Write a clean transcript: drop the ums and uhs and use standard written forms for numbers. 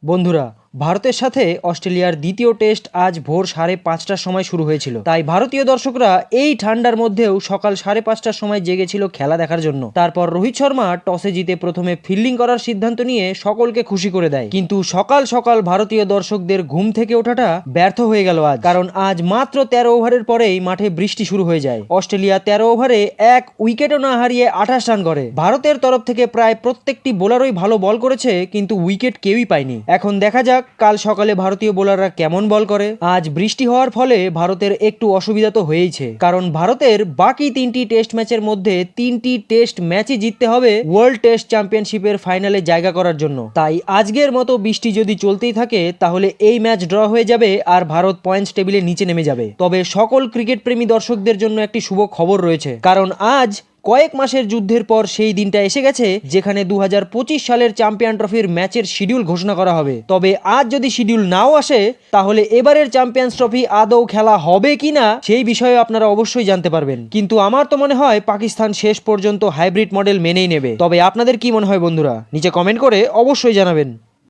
বন্ধুরা, ভারতের সাথে অস্ট্রেলিয়ার দ্বিতীয় টেস্ট আজ ভোর 5:30টার সময় শুরু হয়েছিল। তাই ভারতীয় দর্শকরা এই ঠান্ডার মধ্যেও সকাল 5:30টার সময় জেগেছিল খেলা দেখার জন্য। তারপর রোহিত শর্মা টসে জিতে প্রথমে ফিল্ডিং করার সিদ্ধান্ত নিয়ে সকলকে খুশি করে দেয়। কিন্তু সকাল সকাল ভারতীয় দর্শকদের ঘুম থেকে ওঠাটা ব্যর্থ হয়ে গেল আজ, কারণ আজ মাত্র 13 ওভারের পরেই মাঠে বৃষ্টি শুরু হয়ে যায়। অস্ট্রেলিয়া 13 ওভারে এক উইকেটও না হারিয়ে 28 রান করে। ভারতের তরফ থেকে প্রায় প্রত্যেকটি বোলারই ভালো বল করেছে, কিন্তু উইকেট কেউই পায়নি। এখন দেখা যাক কাল সকালে ভারতীয় বোলাররা কেমন বল করে। আজ বৃষ্টি হওয়ার ফলে ভারতের একটু অসুবিধা তো হয়েইছে, কারণ ভারতের বাকি 3টি টেস্ট ম্যাচের মধ্যে 3টি টেস্ট ম্যাচই জিততে হবে ওয়ার্ল্ড টেস্ট চ্যাম্পিয়নশিপের ফাইনালে জায়গা করার জন্য। তাই আজকের মতো বৃষ্টি যদি চলতেই থাকে তাহলে এই ম্যাচ ড্র হয়ে যাবে আর ভারত পয়েন্টস টেবিলে নিচে নেমে যাবে। তবে সকল ক্রিকেট প্রেমী দর্শকদের জন্য একটি শুভ খবর রয়েছে, কারণ আজ কয়েক মাসের যুদ্ধের পর সেই দিনটা এসে গেছে যেখানে 2025 সালের চ্যাম্পিয়ন ট্রফির ম্যাচের শিডিউল ঘোষণা করা হবে। তবে আজ যদি শিডিউল নাও আসে তাহলে এবারের চ্যাম্পিয়ন্স ট্রফি আদৌ খেলা হবে কিনা সেই বিষয়ে আপনারা অবশ্যই জানতে পারবেন। কিন্তু আমার তো মনে হয় পাকিস্তান শেষ পর্যন্ত হাইব্রিড মডেল মেনেই নেবে। তবে আপনাদের কি মনে হয় বন্ধুরা? নিচে কমেন্ট করে অবশ্যই জানাবেন।